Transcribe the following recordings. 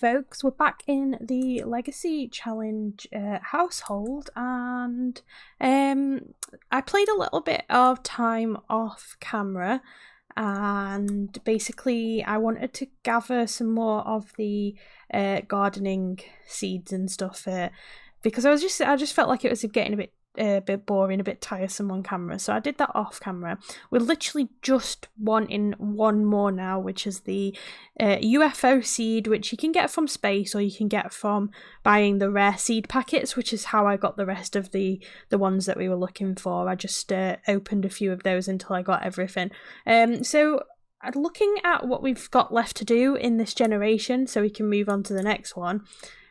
folks, we're back in the Legacy Challenge household, and I played a little bit of time off camera, and basically I wanted to gather some more of the gardening seeds and stuff because I just felt like it was getting a bit boring, a bit tiresome on camera, so I did that off camera. We're literally just wanting one more now, which is the UFO seed, which you can get from space or you can get from buying the rare seed packets, which is how I got the rest of the ones that we were looking for. I just opened a few of those until I got everything. So looking at what we've got left to do in this generation, so we can move on to the next one,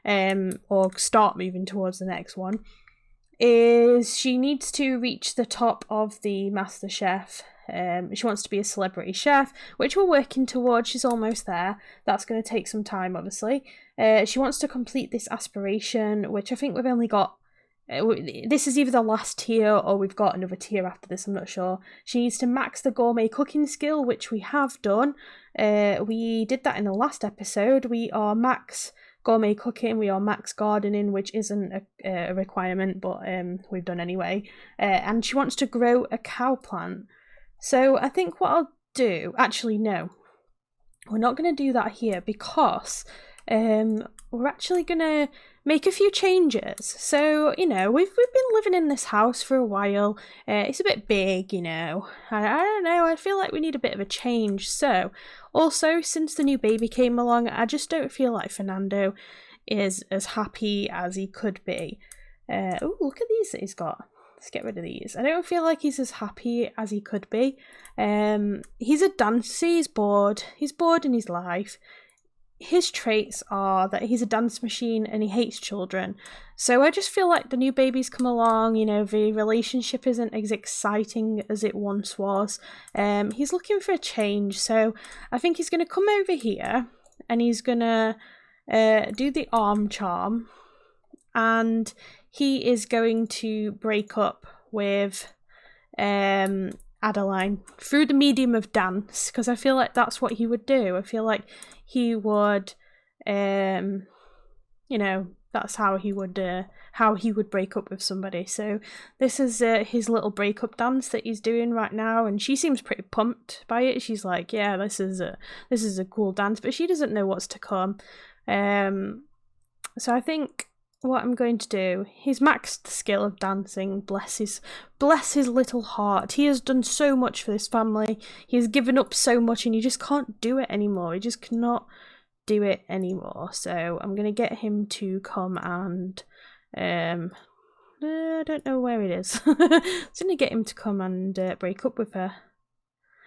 or start moving towards the next one, is she needs to reach the top of the Master Chef. She wants to be a celebrity chef, which we're working towards. She's almost there. That's going to take some time, obviously. She wants to complete this aspiration, which I think we've only got... this is either the last tier or we've got another tier after this, I'm not sure. She needs to max the gourmet cooking skill, which we have done. We did that in the last episode. We are max gourmet cooking, we are max gardening, which isn't a requirement, but we've done anyway. And she wants to grow a cow plant. So I think what I'll do, actually no, we're not going to do that here, because we're actually going to make a few changes. So, you know, we've been living in this house for a while. It's a bit big, you know. I don't know, I feel like we need a bit of a change. So, also, since the new baby came along, I just don't feel like Fernando is as happy as he could be. Oh, look at these that he's got. Let's get rid of these. I don't feel like he's as happy as he could be. He's a dancer, he's bored. He's bored in his life. His traits are that he's a dance machine and he hates children. So I just feel like the new baby's come along, you know, the relationship isn't as exciting as it once was. He's looking for a change, so I think he's going to come over here and he's going to do the arm charm, and he is going to break up with Adeline through the medium of dance, because I feel like that's what he would do. I feel like he would, you know, that's how he would break up with somebody. So this is his little breakup dance that he's doing right now, and she seems pretty pumped by it. She's like, yeah, this is a cool dance, but she doesn't know what's to come. So I think what I'm going to do, he's maxed the skill of dancing, bless his little heart. He has done so much for this family. He has given up so much and he just can't do it anymore. He just cannot do it anymore. So I'm going to get him to come and I don't know where it is. I'm going to get him to come and break up with her.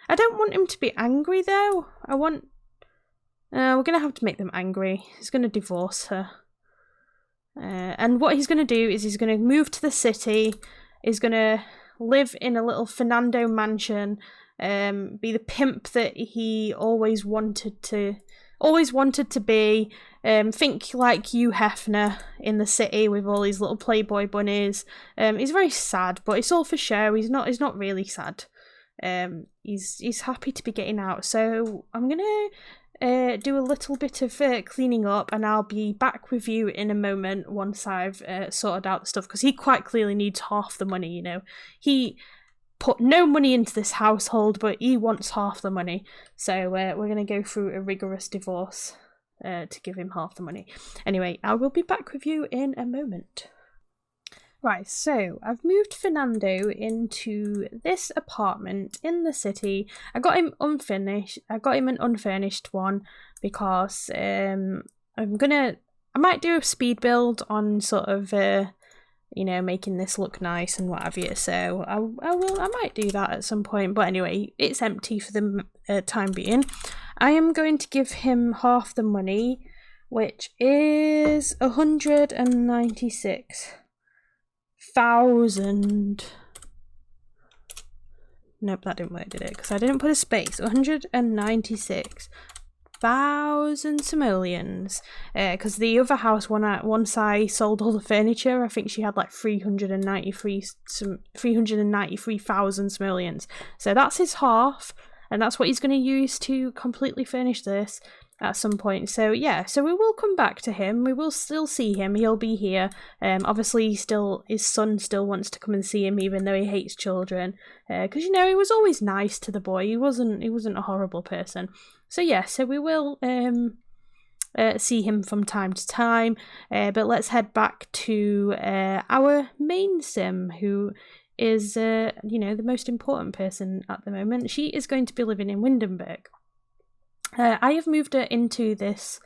I don't want him to be angry though. we're going to have to make them angry. He's going to divorce her. And what he's going to do is he's going to move to the city, he's going to live in a little Fernando mansion, be the pimp that he always wanted to be, think like Hugh Hefner in the city with all these little Playboy bunnies. He's very sad, but it's all for show. He's not really sad. He's happy to be getting out. So I'm going to do a little bit of cleaning up, and I'll be back with you in a moment once I've sorted out the stuff, because he quite clearly needs half the money, you know. He put no money into this household, but he wants half the money. So we're going to go through a rigorous divorce to give him half the money. Anyway, I will be back with you in a moment. Right, so I've moved Fernando into this apartment in the city. I got him unfinished. I got him an unfurnished one because I might do a speed build on sort of you know, making this look nice and what have you. So I might do that at some point. But anyway, it's empty for the time being. I am going to give him half the money, which is 196,000. Nope, that didn't work, did it? Because I didn't put a space. 196,000 simoleons. Because the other house, once I sold all the furniture, I think she had like 393,000 simoleons. So that's his half, and that's what he's going to use to completely furnish this. at some point. So yeah, so we will come back to him. We will still see him. He'll be here. Obviously, his son still wants to come and see him, even though he hates children. Because he was always nice to the boy. He wasn't a horrible person. So yeah, so we will see him from time to time. But let's head back to our main sim, who is the most important person at the moment. She is going to be living in Windenburg. I have moved her into this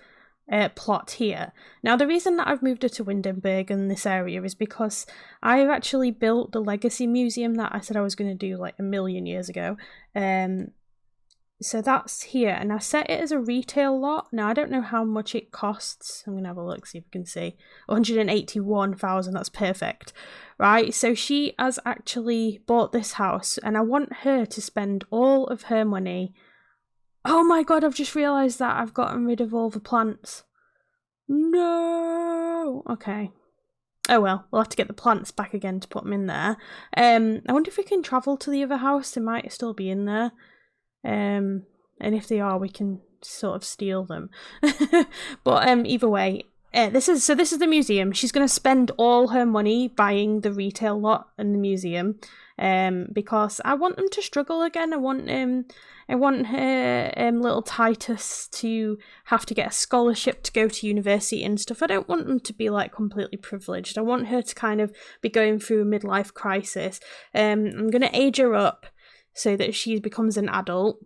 plot here. Now, the reason that I've moved her to Windenburg in this area is because I've actually built the Legacy Museum that I said I was going to do like a million years ago. So that's here, and I set it as a retail lot. Now, I don't know how much it costs. I'm going to have a look, see if we can see. 181,000, that's perfect. Right, so she has actually bought this house, and I want her to spend all of her money. Oh my god, I've just realised that I've gotten rid of all the plants. No! Okay. Oh well, we'll have to get the plants back again to put them in there. I wonder if we can travel to the other house. They might still be in there. And if they are, we can sort of steal them. But either way, this is the museum. She's going to spend all her money buying the retail lot in the museum, because I want them to struggle again. I want her little Titus to have to get a scholarship to go to university and stuff. I don't want them to be like completely privileged. I want her to kind of be going through a midlife crisis. I'm going to age her up so that she becomes an adult,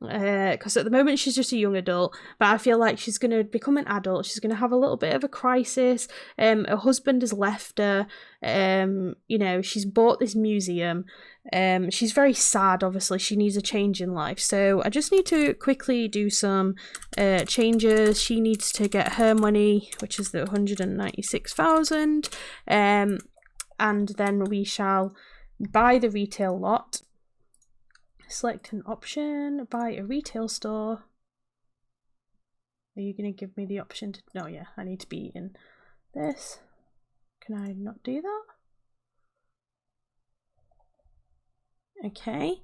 because at the moment she's just a young adult, but I feel like she's going to become an adult. She's going to have a little bit of a crisis. Her husband has left her. She's bought this museum. She's very sad, obviously. She needs a change in life. So I just need to quickly do some changes. She needs to get her money, which is the 196,000, and then we shall buy the retail lot. Select an option, buy a retail store. Are you going to give me the option to... No, yeah, I need to be in this. Can I not do that? Okay.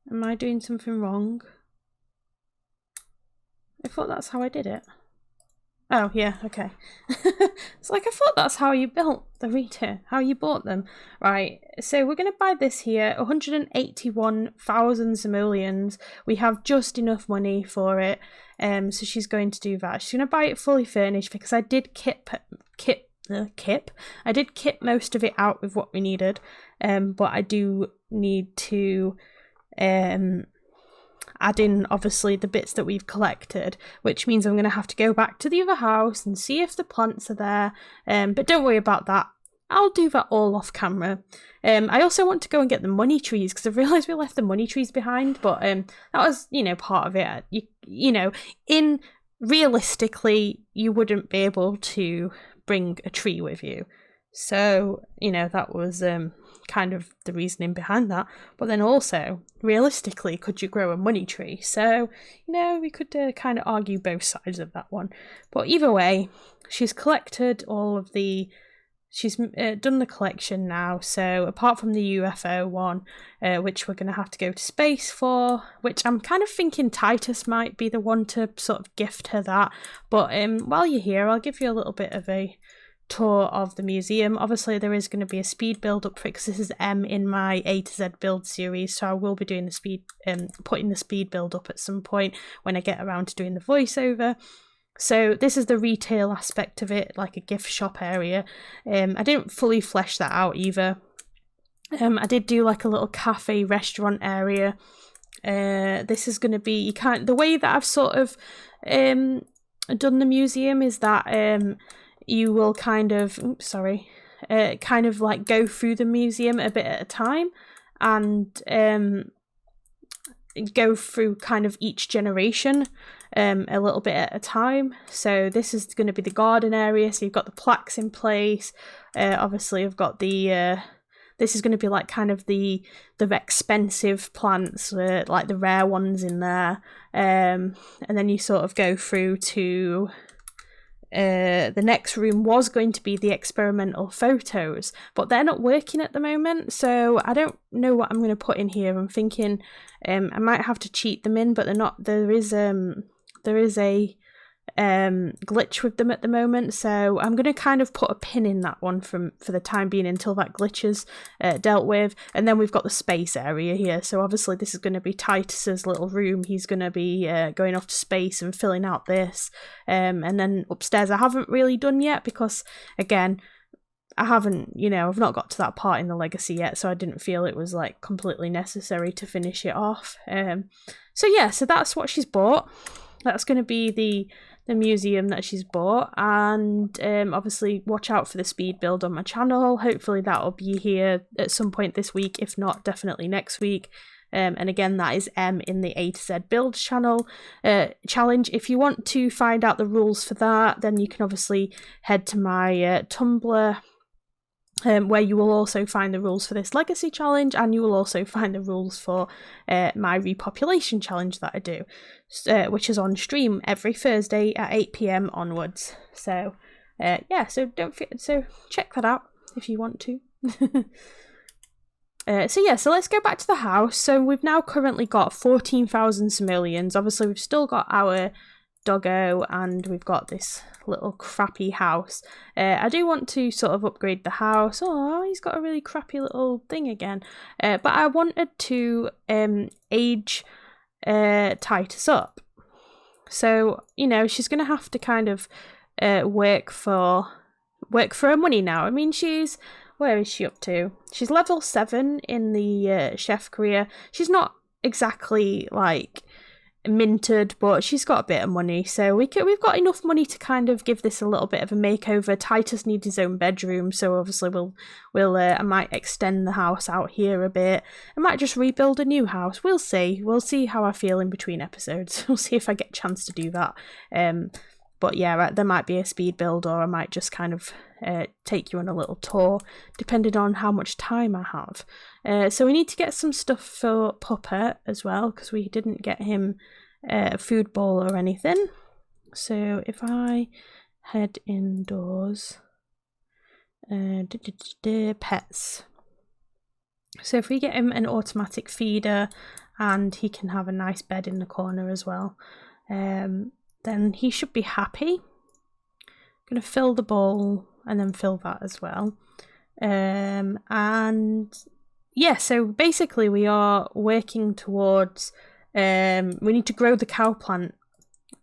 Am I doing something wrong? I thought that's how I did it. Oh, yeah, okay. It's like, I thought that's how you built the retail, how you bought them. Right, so we're going to buy this here, 181,000 simoleons. We have just enough money for it, so she's going to do that. She's going to buy it fully furnished because I did kip most of it out with what we needed, but I do need to add in, obviously, the bits that we've collected, which means I'm going to have to go back to the other house and see if the plants are there, but don't worry about that. I'll do that all off camera. I also want to go and get the money trees, because I've realised we left the money trees behind, but that was, part of it. Realistically, you wouldn't be able to bring a tree with you. So, that was kind of the reasoning behind that. But then also, realistically, could you grow a money tree? So, we could kind of argue both sides of that one. But either way, she's collected all of the... She's done the collection now. So, apart from the UFO one, which we're going to have to go to space for, which I'm kind of thinking Titus might be the one to sort of gift her that. But while you're here, I'll give you a little bit of a tour of the museum. Obviously, there is going to be a speed build up for it, because this is M in my A to Z build series, so I will be doing the speed, putting the speed build up at some point when I get around to doing the voiceover. So this is the retail aspect of it, like a gift shop area. I didn't fully flesh that out either. I did do like a little cafe restaurant area. This is going to be the way that I've sort of done the museum is that you will kind of like go through the museum a bit at a time, and go through kind of each generation a little bit at a time. So this is going to be the garden area, so you've got the plaques in place. Obviously I've got the this is going to be like kind of the expensive plants, like the rare ones in there, and then you sort of go through to the next room was going to be the experimental photos, but they're not working at the moment, so I don't know what I'm going to put in here. I'm thinking I might have to cheat them in, but they're not. There is there is a glitch with them at the moment, so I'm going to kind of put a pin in that one for the time being until that glitch is dealt with. And then we've got the space area here, so obviously this is going to be Titus's little room. He's going to be going off to space and filling out this, and then upstairs I haven't really done yet because, again, I haven't, I've not got to that part in the Legacy yet, so I didn't feel it was like completely necessary to finish it off. So yeah, so that's what she's bought. That's going to be the museum that she's bought, and obviously watch out for the speed build on my channel. Hopefully that'll be here at some point this week, if not definitely next week. And again, that is in the A to Z builds channel challenge. If you want to find out the rules for that, then you can obviously head to my Tumblr, where you will also find the rules for this Legacy challenge, and you will also find the rules for my repopulation challenge that I do, which is on stream every Thursday at 8 PM onwards. So yeah, so check that out if you want to. So yeah, so let's go back to the house. So we've now currently got 14,000 simoleons. Obviously we've still got our doggo and we've got this little crappy house. I do want to sort of upgrade the house. Oh, he's got a really crappy little thing again. But I wanted to age Titus up. So, she's going to have to kind of work for her money now. I mean, where is she up to? She's level 7 in the chef career. She's not exactly like minted, but she's got a bit of money, so we've got enough money to kind of give this a little bit of a makeover. Titus needs his own bedroom, so obviously I might extend the house out here a bit. I might just rebuild a new house. We'll see how I feel in between episodes. We'll see if I get a chance to do that. But yeah, there might be a speed build, or I might just kind of take you on a little tour, depending on how much time I have. So we need to get some stuff for Puppet as well, because we didn't get him a food bowl or anything. So if I head indoors, pets. So if we get him an automatic feeder, and he can have a nice bed in the corner as well, then he should be happy. I'm going to fill the bowl and then fill that as well. And yeah, so basically we are working towards, we need to grow the cow plant.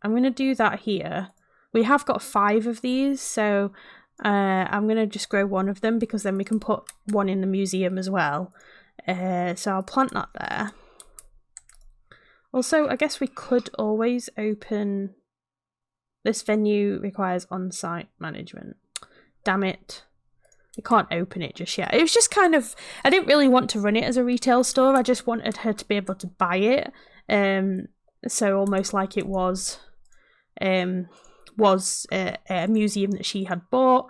I'm going to do that here. We have got 5 of these, so I'm going to just grow one of them, because then we can put one in the museum as well. So I'll plant that there. Also, I guess we could always open... This venue requires on-site management. Damn it. We can't open it just yet. It was just kind of... I didn't really want to run it as a retail store. I just wanted her to be able to buy it. So almost like it was a museum that she had bought.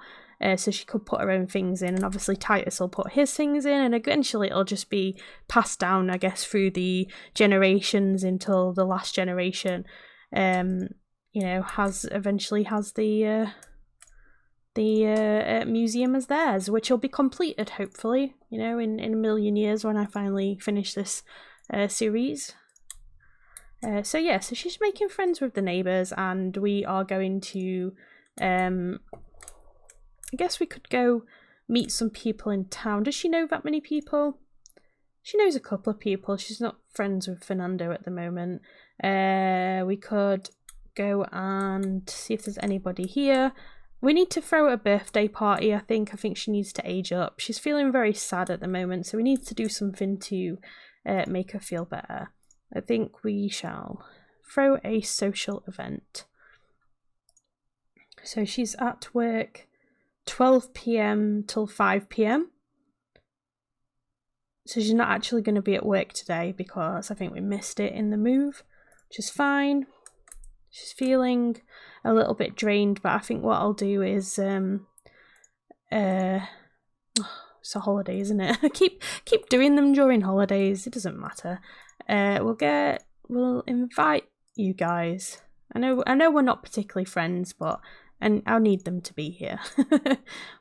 So she could put her own things in. And obviously Titus will put his things in. And eventually it'll just be passed down, I guess, through the generations until the last generation. Has the museum as theirs, which will be completed hopefully, in a million years when I finally finish this series. So yeah, so she's making friends with the neighbours, and we are going to, I guess we could go meet some people in town. Does she know that many people? She knows a couple of people. She's not friends with Fernando at the moment. We could go and see if there's anybody here. We need to throw a birthday party, I think. I think she needs to age up. She's feeling very sad at the moment, so we need to do something to make her feel better. I think we shall throw a social event. So she's at work 12 PM till 5 PM. So she's not actually going to be at work today, because I think we missed it in the move, which is fine. She's feeling a little bit drained, but I think what I'll do is it's a holiday, isn't it? I keep doing them during holidays. It doesn't matter. We'll invite you guys. I know we're not particularly friends, but I'll need them to be here.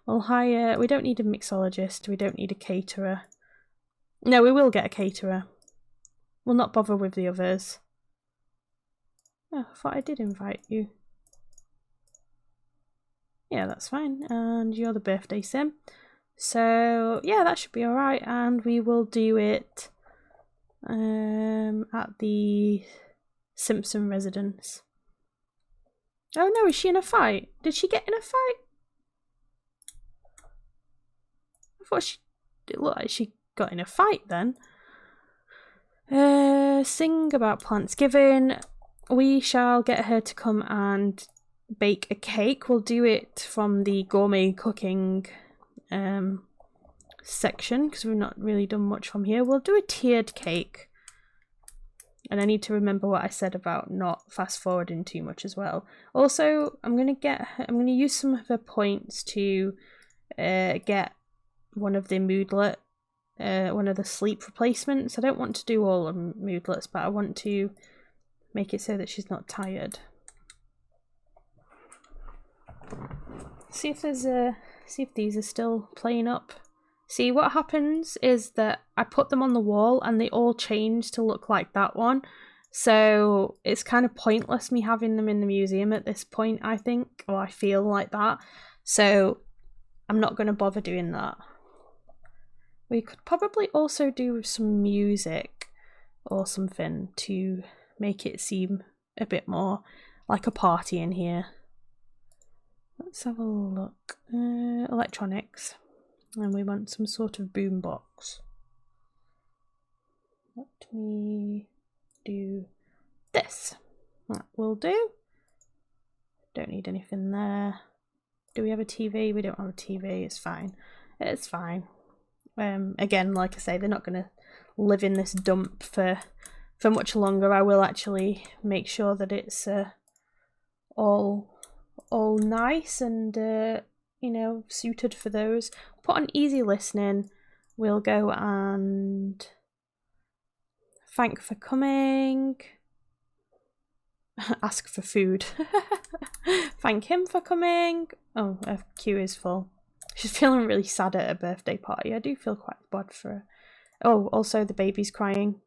We'll hire. We don't need a mixologist. We don't need a caterer. No, we will get a caterer. We'll not bother with the others. Oh, I thought I did invite you. Yeah, that's fine. And you're the birthday sim. So yeah, that should be alright. And we will do it at the Simpson residence. Oh no, is she in a fight? Did she get in a fight? I thought it looked like she got in a fight then. Sing about Plantsgiving. We shall get her to come and bake a cake. We'll do it from the gourmet cooking section because we've not really done much from here. We'll do a tiered cake. And I need to remember what I said about not fast forwarding too much as well. Also, I'm gonna use some of her points to get one of the moodlet, one of the sleep replacements. I don't want to do all of moodlets, but I want to make it so that she's not tired. See if these are still playing up. See, what happens is that I put them on the wall and they all change to look like that one. So it's kind of pointless me having them in the museum at this point, I think, or I feel like that. So I'm not going to bother doing that. We could probably also do some music or something to make it seem a bit more like a party in here. Let's have a look. Electronics. And we want some sort of boombox. Let me do this. That will do. Don't need anything there. Do we have a TV? We don't have a TV. It's fine. It's fine. Again, like I say, they're not going to live in this dump for much longer. I will actually make sure that it's all nice and you know, suited for those. Put on easy listening. We'll go and thank for coming. Ask for food. Thank him for coming. Oh, her queue is full. She's feeling really sad at her birthday party. I do feel quite bad for her. Oh, also the baby's crying.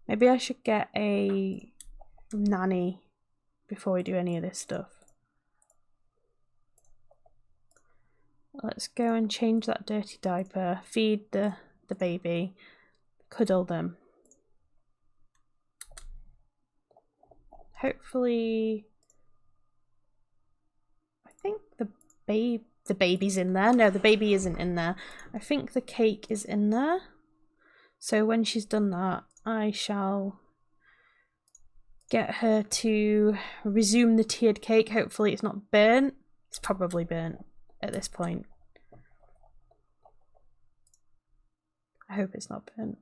Maybe I should get a nanny before we do any of this stuff. Let's go and change that dirty diaper, feed the baby, cuddle them. Hopefully, I think the baby's in there. No, the baby isn't in there. I think the cake is in there. So when she's done that, I shall get her to resume the tiered cake. Hopefully it's not burnt. It's probably burnt at this point. I hope it's not burnt.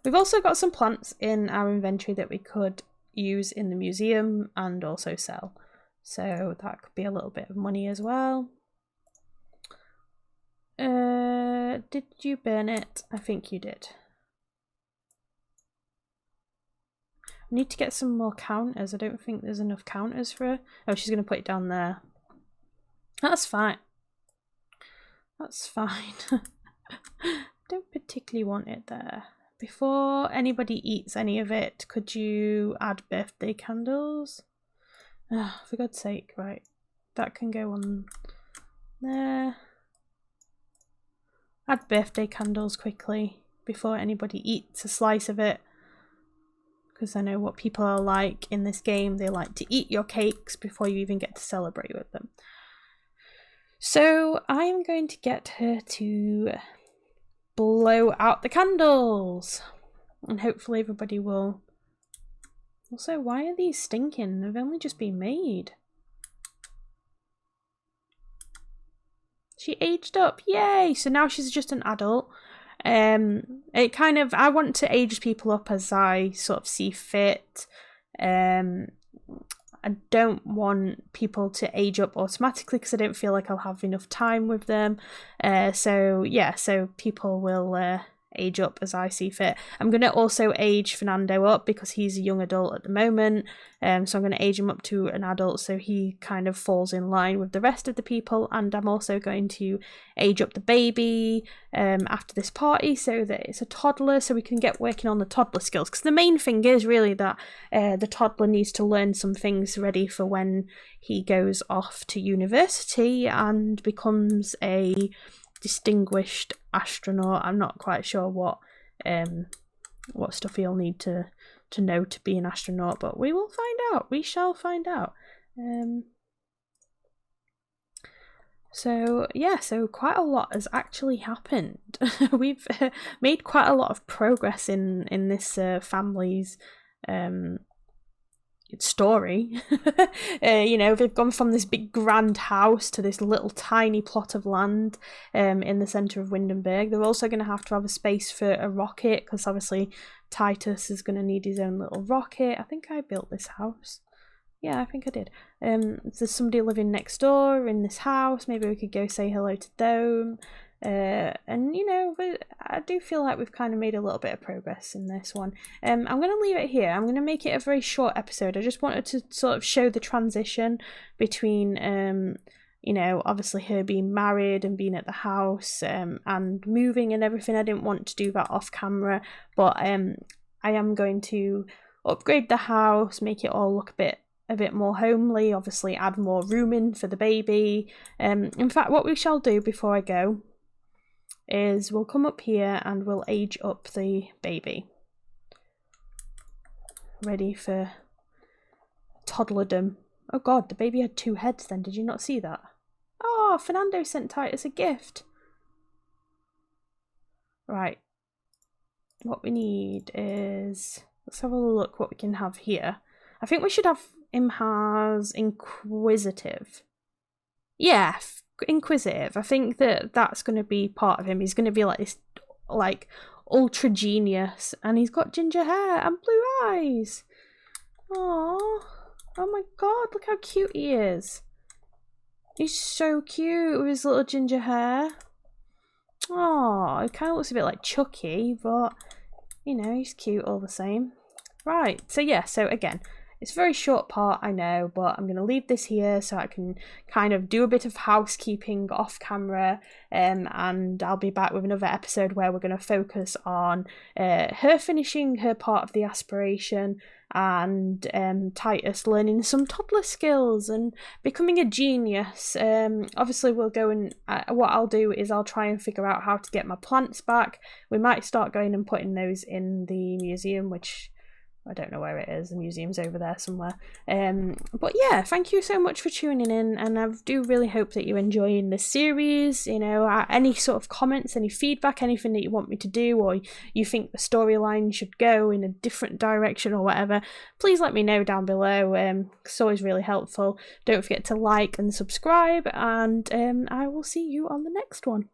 We've also got some plants in our inventory that we could use in the museum and also sell. So that could be a little bit of money as well. Did you burn it? I think you did. I need to get some more counters. I don't think there's enough counters for her. Oh, she's going to put it down there. That's fine. That's fine. Don't particularly want it there. Before anybody eats any of it, could you add birthday candles? Oh, for God's sake, right. That can go on there. Add birthday candles quickly before anybody eats a slice of it. Because I know what people are like in this game. They like to eat your cakes before you even get to celebrate with them. So I am going to get her to blow out the candles. And hopefully everybody will. Also, why are these stinking? They've only just been made. She aged up. Yay! So now she's just an adult. It kind of, I want to age people up as I sort of see fit. I don't want people to age up automatically because I don't feel like I'll have enough time with them. So yeah, so people will age up as I see fit. I'm going to also age Fernando up because he's a young adult at the moment, so I'm going to age him up to an adult so he kind of falls in line with the rest of the people. And I'm also going to age up the baby after this party so that it's a toddler, so we can get working on the toddler skills, because the main thing is really that the toddler needs to learn some things ready for when he goes off to university and becomes a distinguished astronaut. I'm not quite sure what stuff he'll need to know to be an astronaut, but we will find out. We shall find out. So yeah, so quite a lot has actually happened. We've made quite a lot of progress in this family's story. You know, they've gone from this big grand house to this little tiny plot of land in the centre of Windenburg. They're also going to have a space for a rocket, because obviously Titus is going to need his own little rocket. I think I built this house. Yeah, I think I did. There's somebody living next door in this house. Maybe we could go say hello to them. And you know, I do feel like we've kind of made a little bit of progress in this one. I'm going to leave it here. I'm going to make it a very short episode. I just wanted to sort of show the transition between you know, obviously her being married and being at the house and moving and everything. I didn't want to do that off camera, but I am going to upgrade the house, make it all look a bit more homely, obviously add more room in for the baby. In fact, what we shall do before I go is we'll come up here and we'll age up the baby. Ready for toddlerdom. Oh god, the baby had 2 heads then, did you not see that? Oh, Fernando sent Titus a gift. Right. What we need is, let's have a look what we can have here. I think we should have him as inquisitive. Yeah, inquisitive. I think that's going to be part of him. He's going to be like this, like, ultra genius, and he's got ginger hair and blue eyes. Oh my god, look how cute he is. He's so cute with his little ginger hair. Oh, it kind of looks a bit like Chucky, but you know, he's cute all the same. Right, so yeah, so again, it's a very short part, I know, but I'm going to leave this here so I can kind of do a bit of housekeeping off camera, and I'll be back with another episode where we're going to focus on her finishing her part of the aspiration, and Titus learning some toddler skills and becoming a genius. Obviously we'll go and what I'll do is I'll try and figure out how to get my plants back. We might start going and putting those in the museum, which I don't know where it is. The museum's over there somewhere. But yeah, thank you so much for tuning in, and I do really hope that you're enjoying this series. You know, any sort of comments, any feedback, anything that you want me to do, or you think the storyline should go in a different direction or whatever, please let me know down below. It's always really helpful. Don't forget to like and subscribe, and I will see you on the next one.